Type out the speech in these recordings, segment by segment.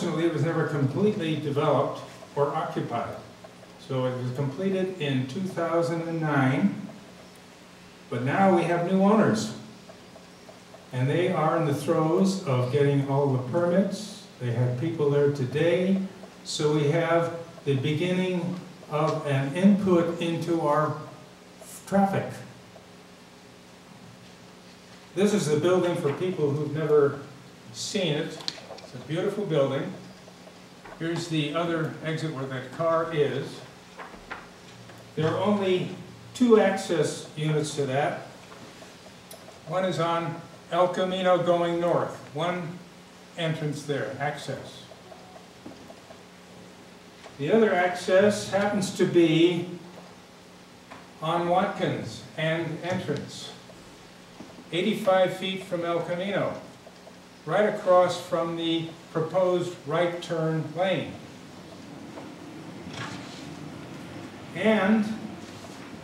unfortunately, it was never completely developed or occupied. So it was completed in 2009, but now we have new owners. And they are in the throes of getting all the permits. They have people there today. So we have the beginning of an input into our traffic. This is the building for people who've never seen it. It's a beautiful building. Here's the other exit where that car is. There are only 2 access units to that. One is on El Camino going north. One entrance there, access. The other access happens to be on Watkins and entrance. 85 feet from El Camino, right across from the proposed right turn lane. And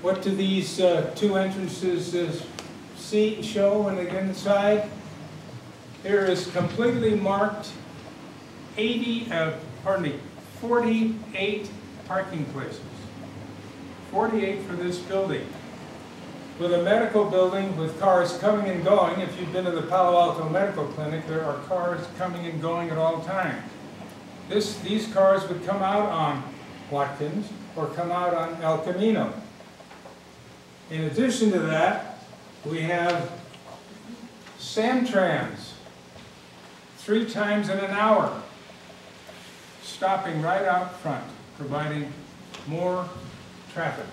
what do these 2 entrances show when they get inside? There is completely marked 48 parking places. 48 for this building. With a medical building with cars coming and going, if you've been to the Palo Alto Medical Clinic, there are cars coming and going at all times. These cars would come out on Watkins or come out on El Camino. In addition to that, we have Samtrans 3 times in an hour, stopping right out front, providing more traffic.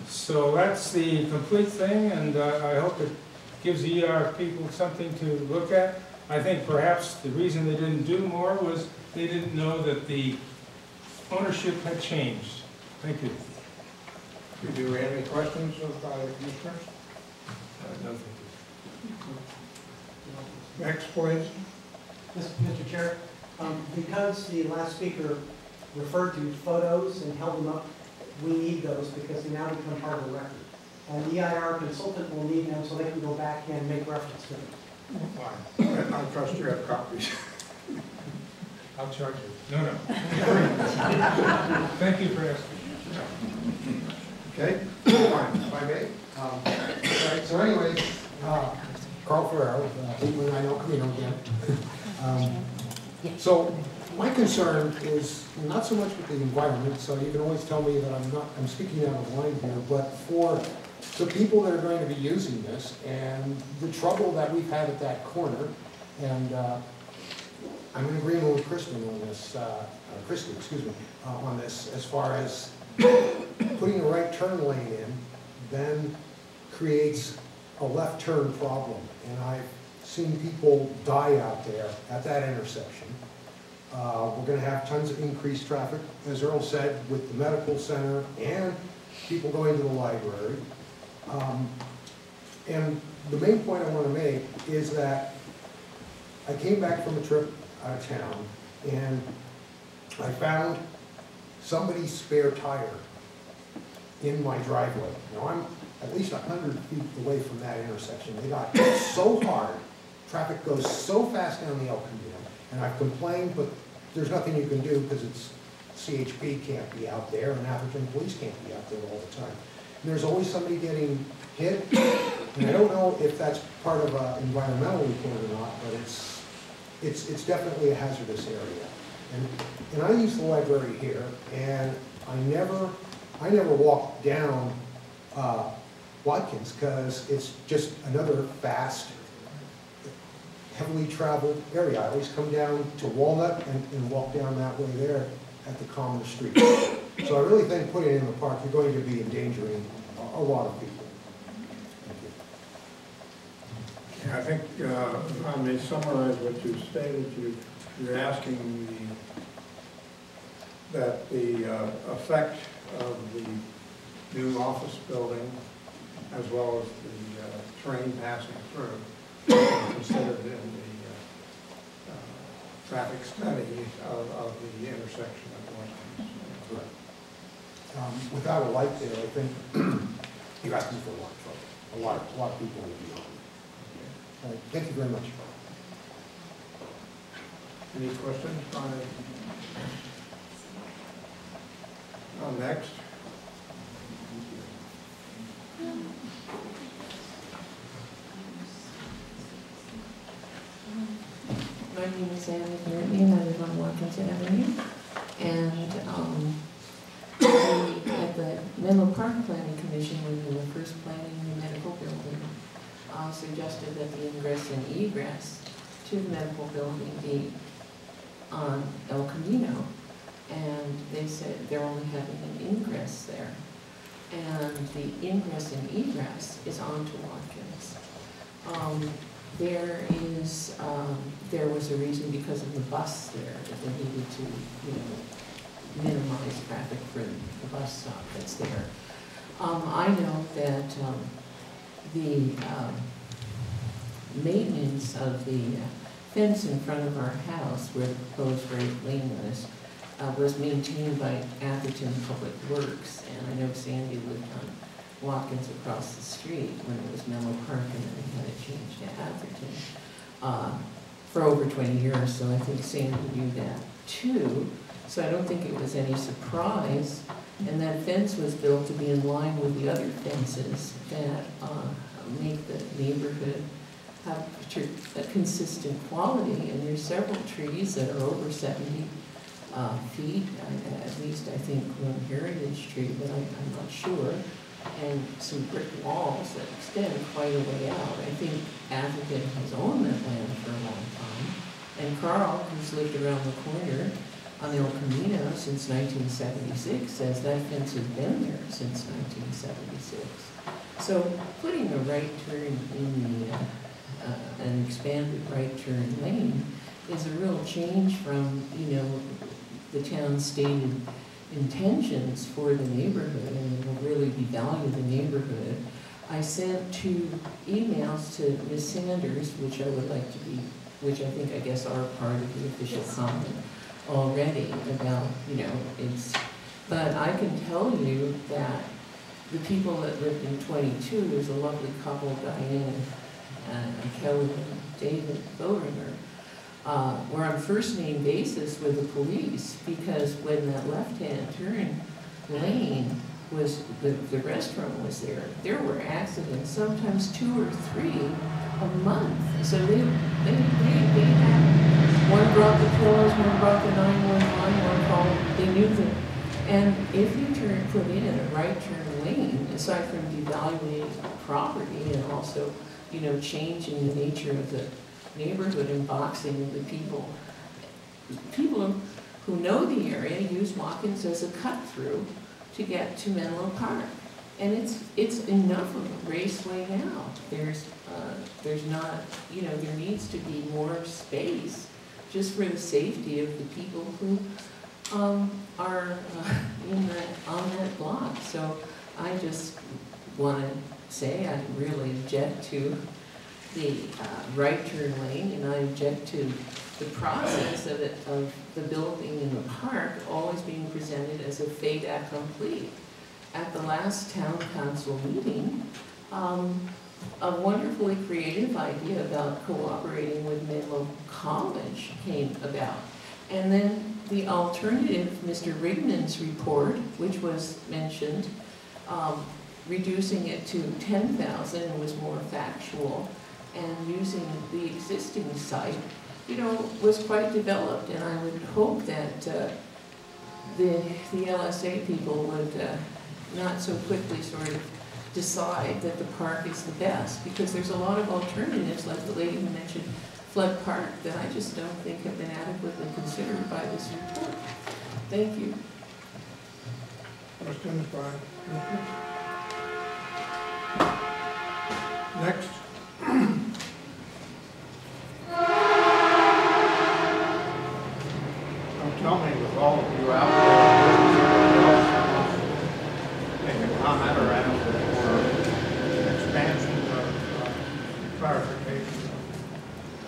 So that's the complete thing, and I hope it gives the ER people something to look at. I think perhaps the reason they didn't do more was they didn't know that the ownership had changed. Thank you. Do we have any questions of the commissioners? No, thank you. Next, please. Mr. Chair, because the last speaker referred to photos and held them up, we need those because they now become part of the record. And the EIR consultant will need them so they can go back and make reference to them. Fine. I trust you have copies. I'll charge you. No. Thank you for asking. Okay, fine, if I may. All right, so anyway, Carl Ferrero, 819 El Camino again. So my concern is not so much with the environment, so you can always tell me that I'm speaking out of line here, but for the people that are going to be using this and the trouble that we've had at that corner. And I'm in agreement with Kristen on this, Christy, excuse me, on this, as far as putting a right turn lane in then creates a left turn problem. And I've seen people die out there at that intersection. We're going to have tons of increased traffic, as Earl said, with the medical center and people going to the library. And the main point I want to make is that I came back from a trip out of town and I found somebody's spare tire in my driveway. Now I'm at least 100 feet away from that intersection. They got hit so hard, traffic goes so fast down the El Camino, and I've complained, but there's nothing you can do because it's CHP can't be out there and Atherton police can't be out there all the time. And there's always somebody getting hit, and I don't know if that's part of an environmental report or not, but it's definitely a hazardous area. And I use the library here, and I never walk down Watkins because it's just another fast, heavily traveled area. I always come down to Walnut and walk down that way there at the common street. So I really think putting it in the park, you're going to be endangering a lot of people. Thank you. Yeah, I think if I may summarize what you stated. You're asking that the effect of the new office building as well as the train passing through considered in the traffic study of the intersection of Watkins. Correct. Without a light there, I think you're asking for a lot of trouble. A lot of people will be on. All right. Thank you very much. Any questions, Brian? Next. My name is Anne McNerney, and I live on Watkins Avenue. And we, at the Menlo Park Planning Commission, when we were first planning the medical building, suggested that the ingress and egress to the medical building be on El Camino. And they said they're only having an ingress there. And the ingress and egress is onto Watkins. There was a reason because of the bus there that they needed to, minimize traffic for the bus stop that's there. I know that the maintenance of the fence in front of our house where the proposed right lane was maintained by Atherton Public Works, and I know Sandy lived on Watkins across the street when it was Menlo Park, and then we had it changed to Atherton for over 20 years, so I think Sandy knew that too. So I don't think it was any surprise, and that fence was built to be in line with the other fences that make the neighborhood have a consistent quality, and there's several trees that are over 70 feet, at least I think one heritage tree, but I'm not sure, and some brick walls that extend quite a way out. I think Atherton has owned that land for a long time, and Carl, who's lived around the corner on El Camino since 1976, says that fence has been there since 1976. So putting a right turn in an expanded right turn lane is a real change from, the town's stated intentions for the neighborhood, and it will really devalue the neighborhood. I sent 2 emails to Ms. Sanders, which I would like to be, which I think, I guess, are part of the official comment already about, but I can tell you that the people that lived in 22, there's a lovely couple, Diane and Kelly and David Bowringer, were on first name basis with the police, because when that left-hand turn lane was, the restaurant was there were accidents, sometimes 2 or 3 a month. So they had, one brought the pillows, one brought the 911, one called, they knew that. And if you put in a right turn lane, aside from devaluing property and also, changing the nature of the neighborhood and boxing the people who know the area use Watkins as a cut-through to get to Menlo Park. And it's enough of a raceway now. There's not, there needs to be more space just for the safety of the people who are on that block. So I just want to say I really object to the right turn lane, and I object to the process of the building in the park always being presented as a fait accompli. At the last town council meeting, a wonderfully creative idea about cooperating with Menlo College came about. And then the alternative, Mr. Rigman's report, which was mentioned, reducing it to 10,000 and was more factual, and using the existing site, was quite developed. And I would hope that the LSA people would not so quickly sort of decide that the park is the best, because there's a lot of alternatives, like the lady who mentioned Flood Park, that I just don't think have been adequately considered by this report. Thank you. Questions, Brian? Next. Don't tell me with all of you out there, make a comment or ask for expansion of clarification of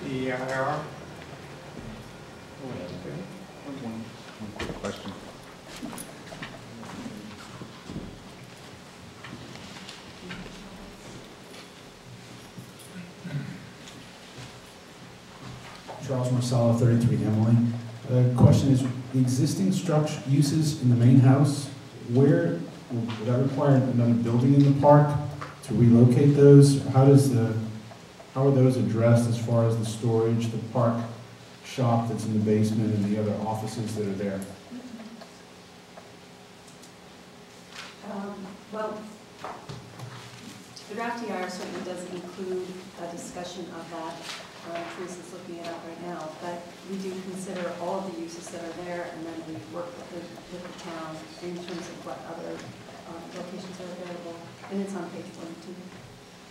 the EIR. One quick question. Marsala, 33 Emily. The question is, the existing structure uses in the main house, where would that require another building in the park to relocate those? How are those addressed as far as the storage, the park shop that's in the basement and the other offices that are there? Well, the draft TR certainly does include a discussion of that. Teresa's looking it up right now, but we do consider all of the uses that are there, and then we work with the town in terms of what other locations are available, and it's on page 42.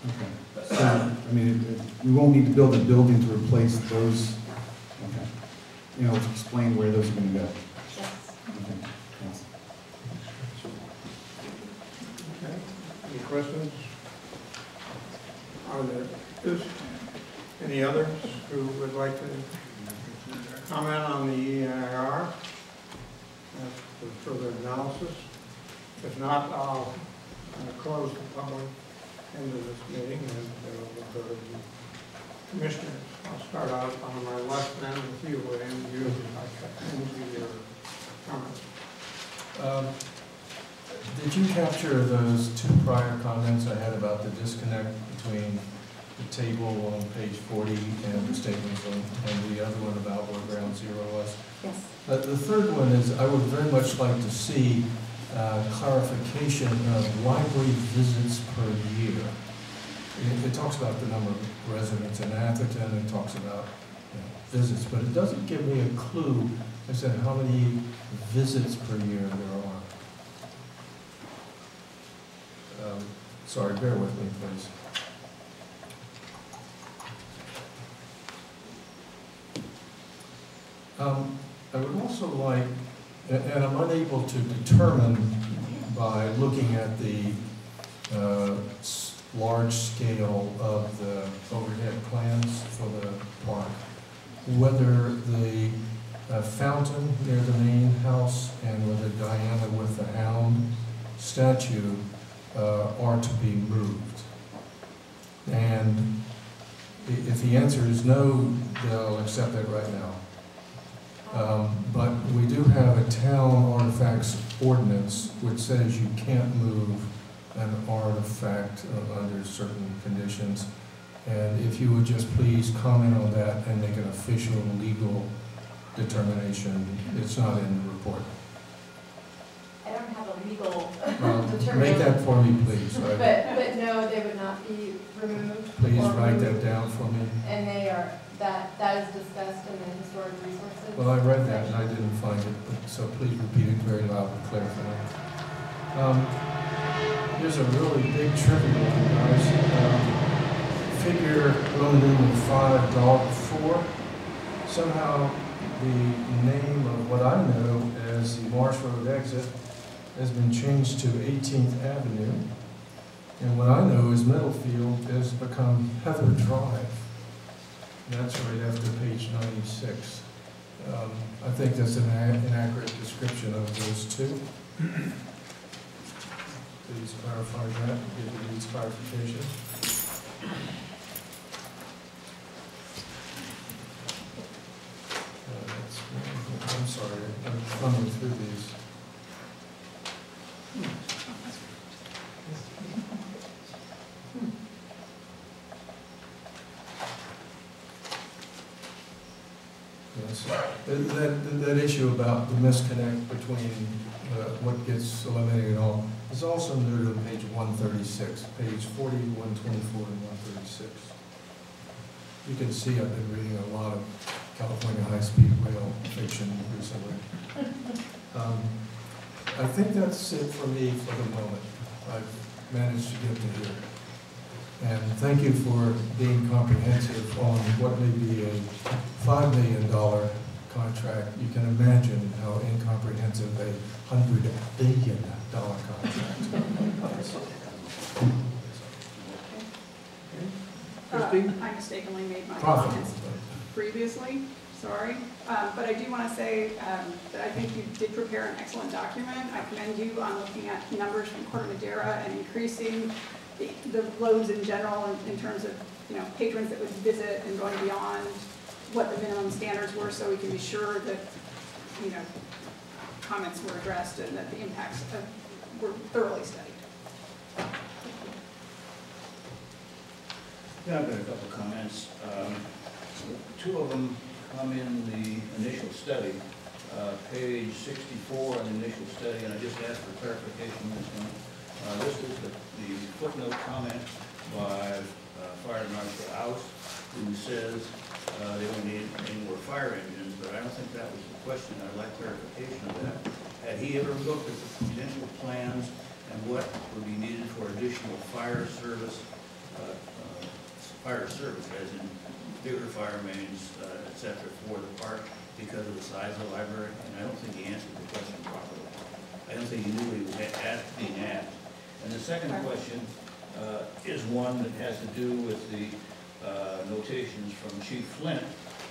Okay. So, I mean, we won't need to build a building to replace those? Okay. You know, to explain where those are going to go? Yes. Okay. Thanks. Okay, any questions? Are there any others who would like to comment on the EIR for further analysis? If not, I'll close the public end of this meeting and we'll go to the commissioners. I'll start out on my left then with you, William. You into your comments. Did you capture those two prior comments I had about the disconnect between the table on page 40 and the statements and the other one about where ground zero was? Yes. The third one is, I would very much like to see clarification of library visits per year. It talks about the number of residents in Atherton, it talks about visits, but it doesn't give me a clue as to how many visits per year there are. Sorry, bear with me, please. I would also like, and I'm unable to determine by looking at the large scale of the overhead plans for the park, whether the fountain near the main house and whether Diana with the hound statue are to be moved. And if the answer is no, they'll accept that right now. But we do have a town artifacts ordinance which says you can't move an artifact under certain conditions. And if you would just please comment on that and make an official legal determination. It's not in the report. I don't have a legal Well, make that for me, please. But no, they would not be removed. Please or write that removed. down for me. And they are, that is discussed in the historic resources. Well, I read that and I didn't find it, so please repeat it very loud and clear for me. Here's a really big trivia one, guys. Figure Roman numeral 5.4. Somehow the name of what I know as the Marsh Road exit has been changed to 18th Avenue. And what I know as Middlefield has become Heather Drive. That's right after page 96. I think that's an inaccurate description of those two. Please clarify that, give me these clarification. I'm sorry, I'm thumbing through these. Yes, that issue about the misconnect between what gets eliminated and all is also noted on page 136, page 40, 124, and 136. You can see I've been reading a lot of California high-speed rail fiction recently. I think that's it for me for the moment. I've managed to get to here. And thank you for being comprehensive on what may be a $5 million contract. You can imagine how incomprehensive a $100 billion contract is. I mistakenly made my comments previously, sorry. But I do want to say that I think you did prepare an excellent document. I commend you on looking at numbers from Corte Madera and increasing the loads in general in terms of patrons that would visit and going beyond what the minimum standards were, so we can be sure that, you know, comments were addressed and that the impacts were thoroughly studied. Yeah, I've got a couple comments. Two of them come in the initial study, page 64 on the initial study, and I just asked for clarification on this one. This is the footnote comment by Fire Marshal Aus, who says they don't need any more fire engines, but I don't think that was the question. I'd like clarification of that. Had he ever looked at the potential plans and what would be needed for additional fire service, as in bigger fire mains, et cetera, for the park because of the size of the library? And I don't think he answered the question properly. I don't think he knew he was being asked. And the second question is one that has to do with the notations from Chief Flint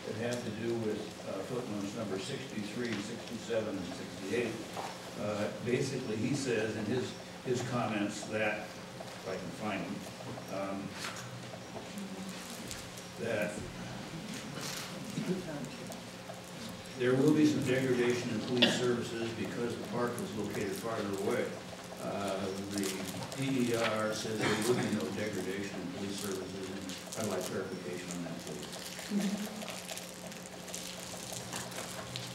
that have to do with footnotes number 63, 67, and 68. Basically, he says in his comments that, if I can find them, that there will be some degradation in police services because the park is located farther away. The DER says there will be no degradation in police services, and I'd like clarification on that, please.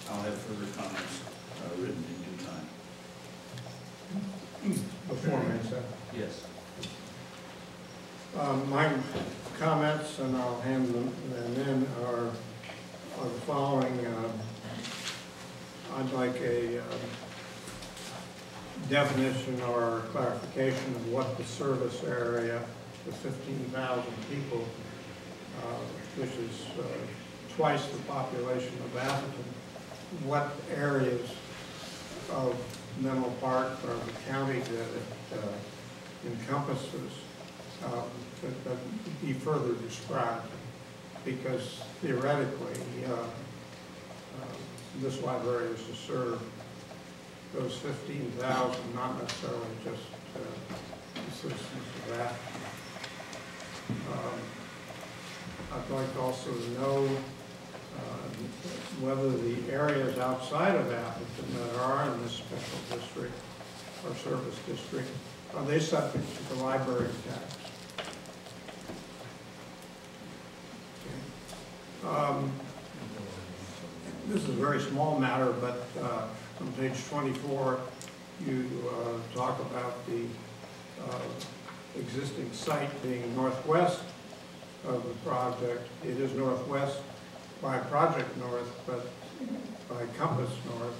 I'll have further comments written in due time. Before me, sir. Yes. My comments, and I'll hand them in, are the following. I'd like a definition or clarification of what the service area, the 15,000 people, which is twice the population of Atherton, what areas of Menlo Park or the county that it encompasses that be further described, because theoretically this library is to serve those 15,000, not necessarily just the citizens of that. I'd like also to know whether the areas outside of Atherton that are in this special district or service district, are they subject to the library tax? Okay. This is a very small matter, but on page 24, you talk about the existing site being northwest of the project. It is northwest by Project North, but by Compass North,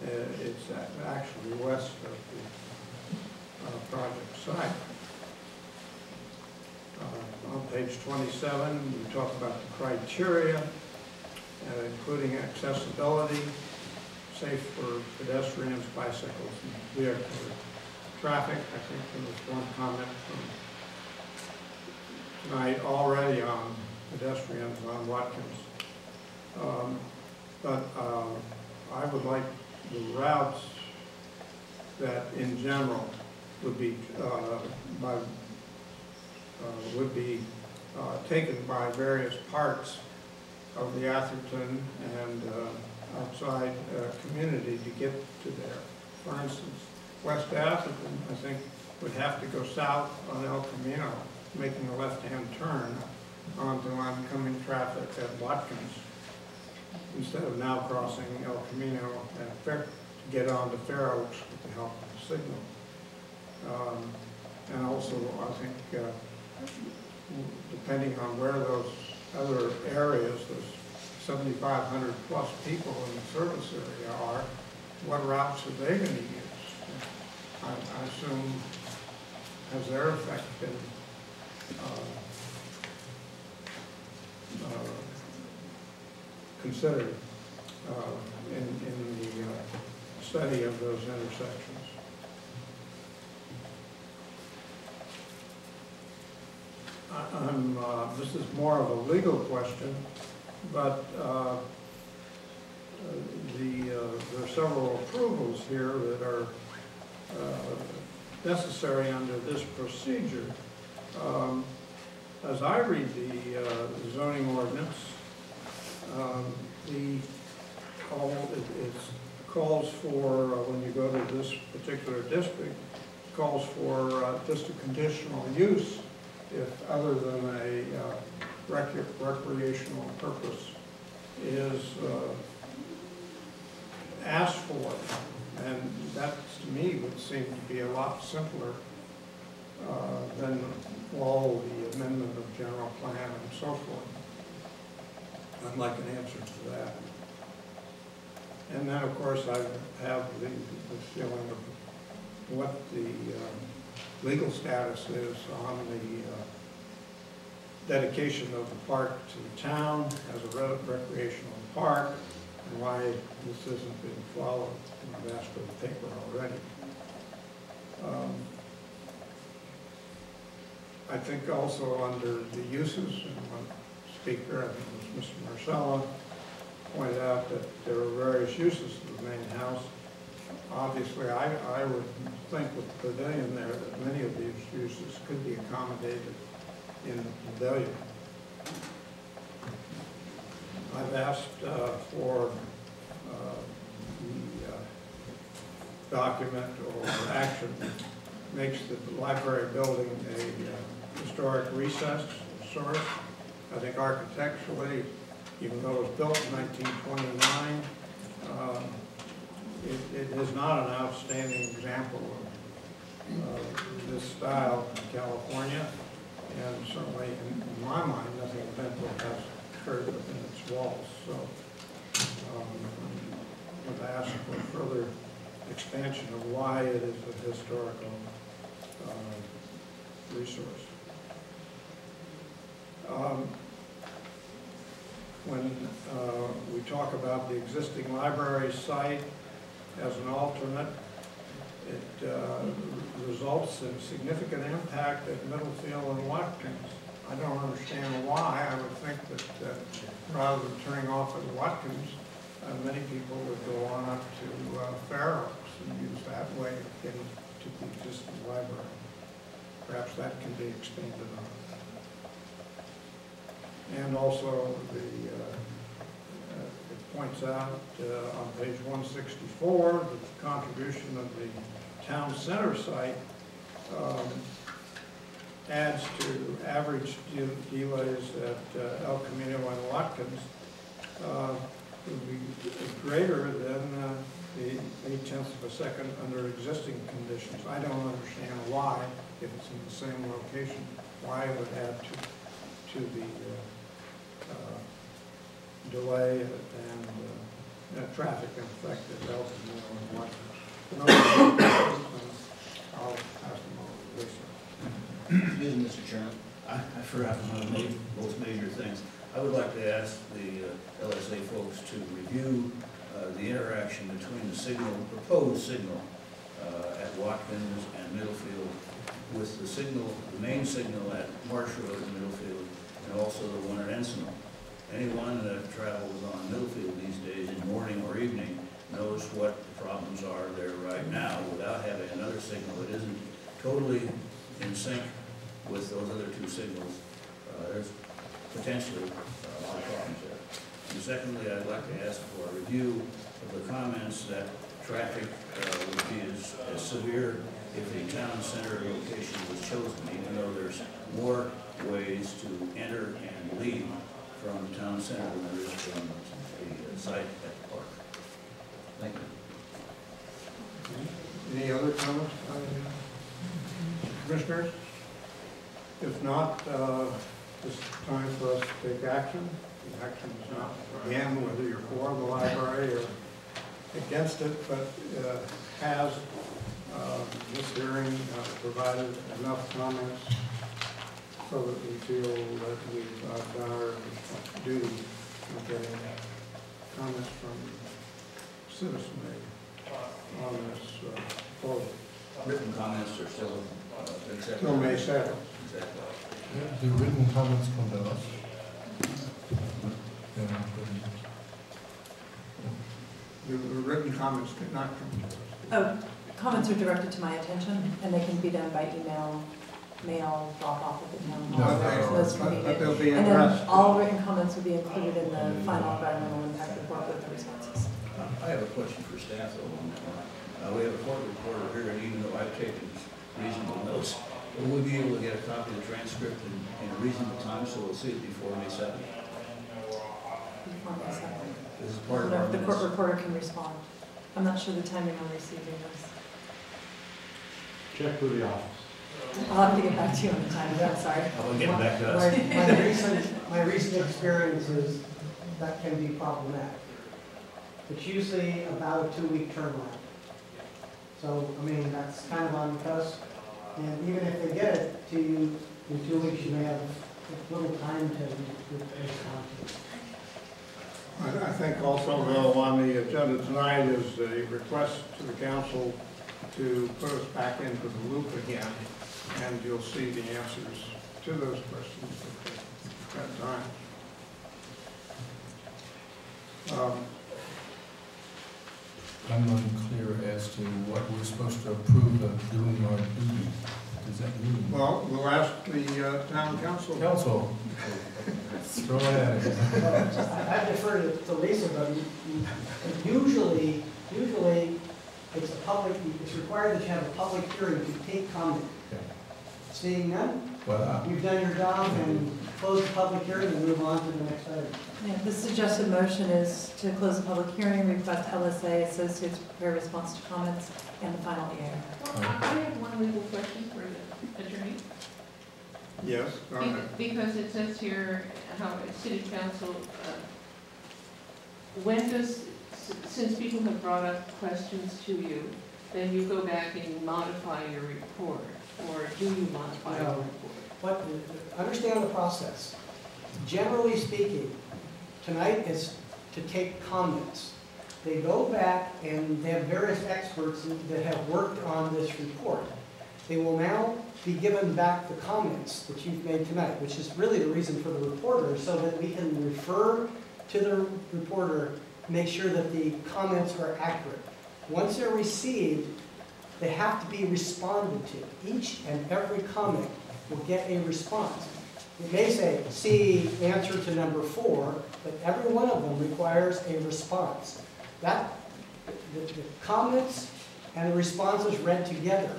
it's actually west of the project site. On page 27, we talk about the criteria, including accessibility, safe for pedestrians, bicycles, and vehicular traffic. I think there was one comment from tonight already on pedestrians on Watkins. But I would like the routes that in general would be taken by various parts of the Atherton and outside community to get to there. For instance, West Atherton, I think, would have to go south on El Camino, making a left-hand turn onto oncoming traffic at Watkins, instead of now crossing El Camino to get onto Fair Oaks with the help of the signal. And also, I think, depending on where those other areas, those 7,500 plus people in the service area are, what routes are they going to use? I assume, has their effect been considered in the study of those intersections? This is more of a legal question, but there are several approvals here that are necessary under this procedure. As I read the zoning ordinance, It calls for, when you go to this particular district, calls for just a conditional use if other than a recreational purpose is asked for. And that, to me, would seem to be a lot simpler than all the amendment of general plan and so forth. I'd like an answer to that. And then, of course, I have the feeling of what the legal status is on the dedication of the park to the town as a recreational park, and why this isn't being followed. I've asked for the paper already. I think also under the uses, and one speaker, I think it was Mr. Marcella, pointed out that there are various uses to the main house. Obviously, I would think with the pavilion there that many of these uses could be accommodated in the pavilion. I've asked for the document or action that makes the library building a historic recess source. I think architecturally, even though it was built in 1929, it is not an outstanding example of this style in California, and certainly in my mind, nothing eventful has occurred within its walls. So I've asked for further expansion of why it is a historical resource. When we talk about the existing library site as an alternate, it results in significant impact at Middlefield and Watkins. I don't understand why. I would think that rather than turning off at Watkins, many people would go on up to Fair Oaks and use that way of getting to the existing library. Perhaps that can be expanded on. And also, it points out on page 164 that the contribution of the town center site adds to average delays at El Camino and Watkins would be greater than the 0.8 of a second under existing conditions. I don't understand why, if it's in the same location, why it would add to the delay and traffic effect at El Camino and Watkins. I'll pass them over to Lisa. Excuse me, Mr. Chairman. I forgot one of the most major things. I would like to ask the LSA folks to review the interaction between the signal, proposed signal at Watkins and Middlefield with the signal, the main signal at Marsh Road and Middlefield, and also the one at Encinal. Anyone that travels on Middlefield these days in morning or evening knows what the problems are there right now without having another signal that isn't totally in sync with those other two signals. There's potentially a lot of problems there. And secondly, I'd like to ask for a review of the comments that traffic would be as severe if a town center location was chosen, even though there's more ways to enter and leave from the town center than there is from the site at the park. Thank you. Any other comments by commissioners? If not, it's time for us to take action. The action is not, again, whether you're for the library or against it, but has this hearing provided enough comments so that we feel that we've done our duty in getting comments from citizenry on this proposal. Written comments are still accepted. Till May 7th. Exactly. Do written comments come to us? The written comments did not come to us. Oh, comments are directed to my attention, and they can be done by email mail drop off at the town No, hall. no, It's no, most But convenient. they'll be And addressed. then all written comments will be included in the final environmental impact report with the responses. I have a question for staff though on that one. We have a court reporter here, and even though I've taken reasonable notes, will we be able to get a copy of the transcript in a reasonable time so we'll see it before May 7th? Before May 7th. This is I part don't of know our if the court minutes. reporter can respond. I'm not sure the timing on receiving this. Check with the office. I'll have to get back to you on the timing, I'm sorry. I'll get back to us. My recent experience is that can be problematic. It's usually about a 2-week turnaround. So, I mean, that's kind of on the cusp. And even if they get it to you in 2 weeks, you may have a little time to respond to it. I think also, though, on the agenda tonight is a request to the council to put us back into the loop again, and you'll see the answers to those questions at that time. I'm unclear as to what we're supposed to approve of doing our duty. Does that mean? Well, we'll ask the town council. Council, throw it at it. I defer to Lisa, but usually it's required that you have a public hearing to take comment. Okay. Seeing none, Well, you've done your job and close the public hearing and move on to the next item. Yeah, the suggested motion is to close the public hearing, request LSA Associates prepare response to comments, and the final EA. Well, I have one legal question for the attorney. Yes, go ahead. Because it says here how city council, when does, since people have brought up questions to you, then you go back and modify your report, or do you modify your report? But understand the process. Generally speaking, tonight is to take comments. They go back and they have various experts that have worked on this report. They will now be given back the comments that you've made tonight, which is really the reason for the reporter, so that we can refer to the reporter, make sure that the comments are accurate. Once they're received, they have to be responded to. Each and every comment will get a response. It may say, see answer to number 4, but every one of them requires a response. The comments and the responses read together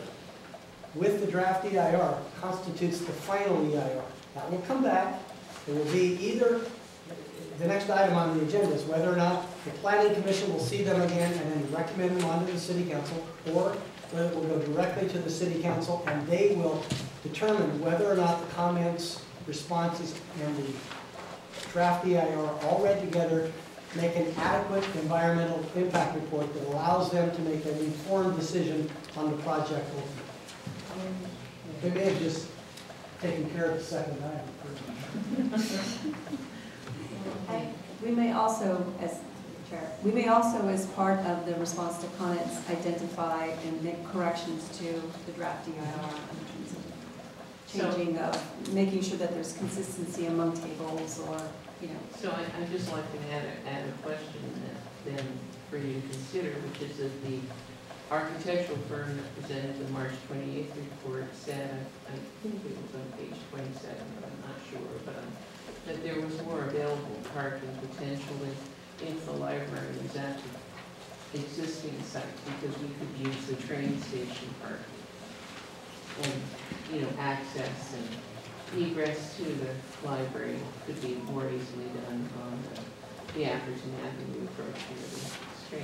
with the draft EIR constitutes the final EIR. That will come back. It will be either, the next item on the agenda is whether or not the Planning Commission will see them again and then recommend them onto the City Council, or whether it will go directly to the City Council and they will determine whether or not the comments, responses, and the draft EIR all read together make an adequate environmental impact report that allows them to make an informed decision on the project ultimately. They may have just taken care of the second item. We may also, as Chair, as part of the response to comments, identify and make corrections to the draft DIR in terms of changing of, making sure that there's consistency among tables or, you know. So I'd just like to add a question then for you to consider, which is that the architectural firm that presented the March 28th report said, I think it was on page 27, but I'm not sure, but that there was more available parking potentially if the library was at the existing site, because we could use the train station parking. And, you know, access and egress to the library could be more easily done on the Atherton Avenue approach to the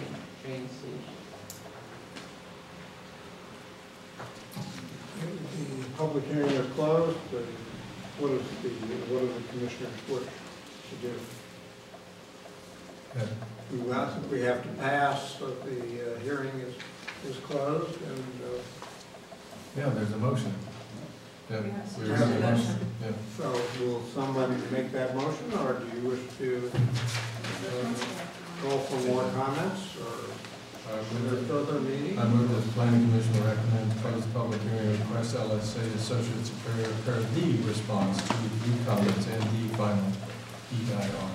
train station. The public hearing is closed. What do the commissioners wish to do? We have to pass that the hearing is closed, and yeah, there's a motion. Yeah, We have a motion. Yeah. so will somebody make that motion, or do you wish to call for more comments, or further meeting? I move that the planning commission will recommend to close the public hearing and request LSA Associates prepare the response to the comments and the final EIR.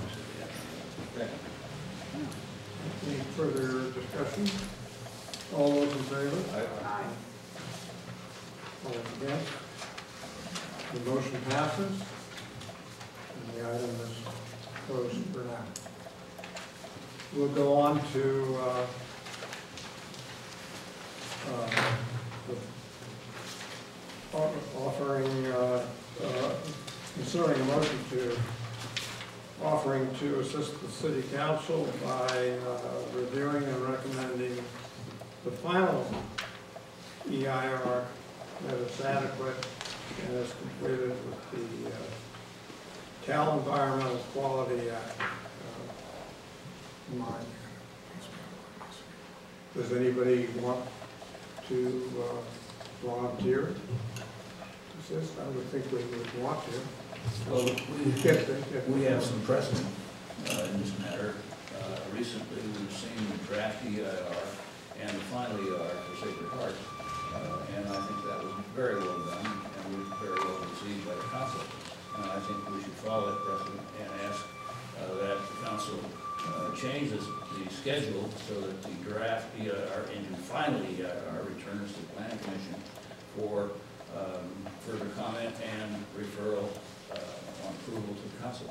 Any further discussion? All those in favor? Aye. All against? The motion passes, and the item is closed for now. We'll go on to considering a motion to offering to assist the city council by reviewing and recommending the final EIR that is adequate and is completed with the Cal Environmental Quality Act. Does anybody want to volunteer to assist? I would think we would want to. Well, we have some precedent in this matter. Recently, we've seen the draft EIR and the final EIR for Sacred Heart, and I think that was very well done and was very well received by the council. And I think we should follow that precedent and ask that the council changes the schedule so that the draft EIR into final EIR returns to the Planning Commission for further comment and referral on approval to the council.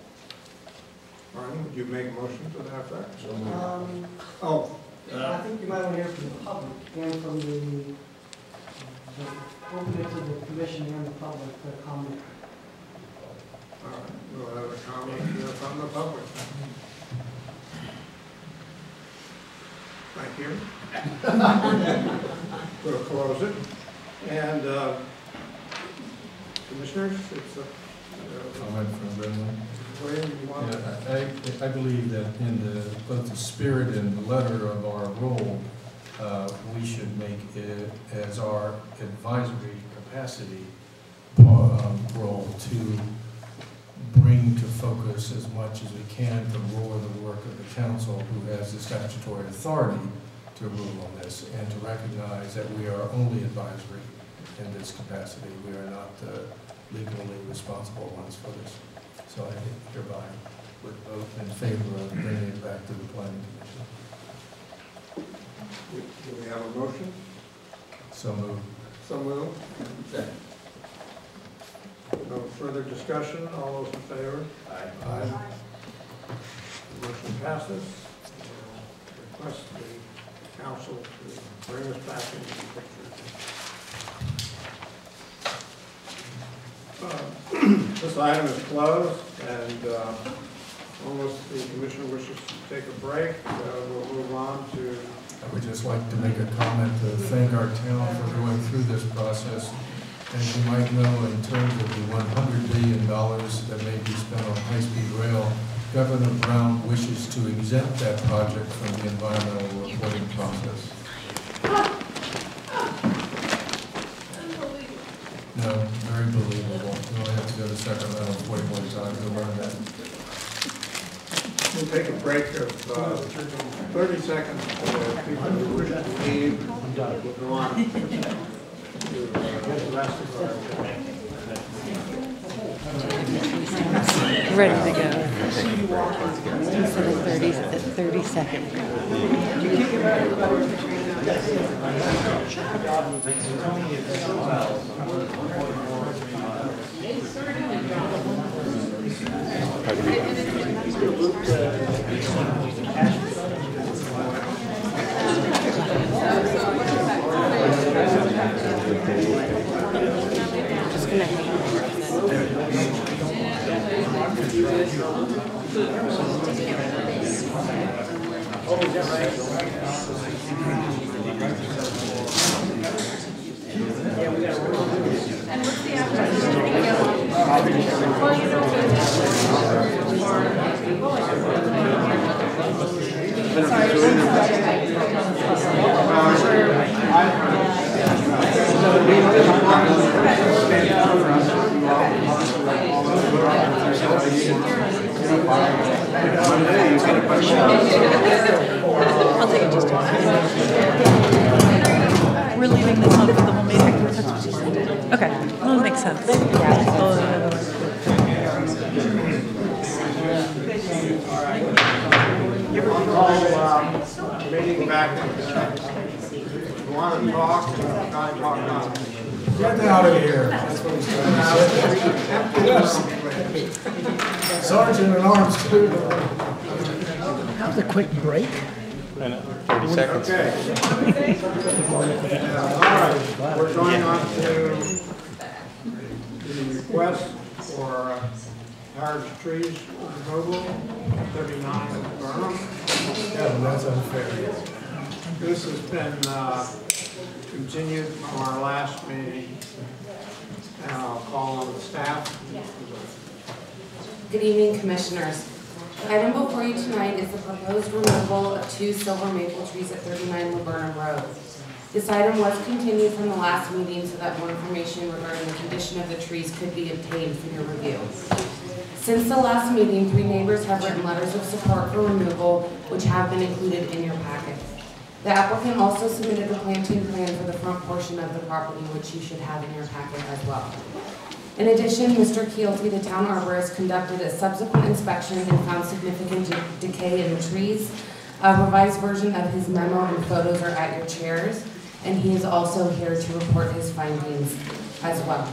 Arnie, would you make a motion to that effect? I think you might want to hear from the public and from the open it to the commission and the public to comment. All right, we'll have a comment here from the public. Thank you. We'll close it. And commissioners, it's a Comment from Brendan. William, you want to? I believe that in both the spirit and the letter of our role, we should make it as our advisory capacity role to bring to focus as much as we can the role of the work of the council, who has the statutory authority to rule on this, and to recognize that we are only advisory in this capacity. We are not legally responsible ones for this. So I hereby would vote in favor of bringing it back to the Planning Commission. Do we have a motion? So moved. So moved. Second. No further discussion. All those in favor? Aye. Aye. The motion passes. We'll request the council to bring us back into the picture. This item is closed, and unless the commission wishes to take a break, we'll move on to... I would just like to make a comment to thank our town for going through this process. As you might know, in terms of the $100 billion that may be spent on high-speed rail, Governor Brown wishes to exempt that project from the environmental reporting process. No, very believable. You only have to go to Sacramento 41 times to learn that. We'll take a break of 30 seconds for people who wish to leave. We'll go on to the rest of our... Ready to go. He said a 30-second. I'll take it just a minute. We're leaving this on for the whole meeting. That's what she said. Okay, well, that makes sense. Meeting back. If you want to talk, try and talk now. Get out of here. That's what he's trying to say. Sergeant at Arms, too. That was a quick break. 30 seconds. Okay. All right, we're going on to the request for large trees removal, 39 Burnham. Yeah, well, that's unfair. This has been continued from our last meeting, and I'll call on the staff. Good evening, Commissioners. The item before you tonight is the proposed removal of 2 silver maple trees at 39 Laburnum Road. This item was continued from the last meeting so that more information regarding the condition of the trees could be obtained for your review. Since the last meeting, 3 neighbors have written letters of support for removal, which have been included in your packet. The applicant also submitted the planting plan for the front portion of the property, which you should have in your packet as well. In addition, Mr. Keelty, the town arborist, conducted a subsequent inspection and found significant decay in the trees. A revised version of his memo and photos are at your chairs, and he is also here to report his findings as well.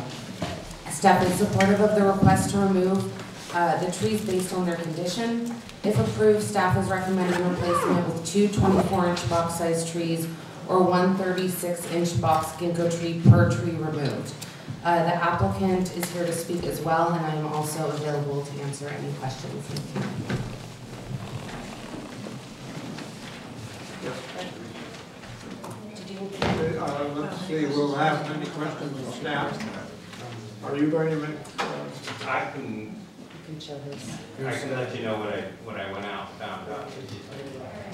Staff is supportive of the request to remove the trees based on their condition. If approved, staff is recommending replacement with 2 24-inch box-sized trees or 1 36-inch box ginkgo tree per tree removed. The applicant is here to speak as well, and I am also available to answer any questions. Let's see, we'll have many questions of staff. Are you going to make? I can let you know what I went out and found out.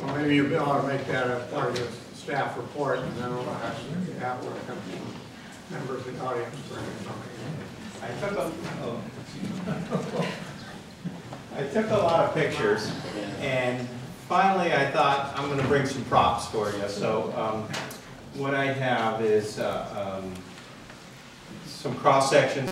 Well, maybe you ought to make that a part of the staff report, and then we'll ask the applicant, members of the audience, to bring something. I took a lot of pictures, and finally I thought I'm going to bring some props for you. So what I have is some cross sections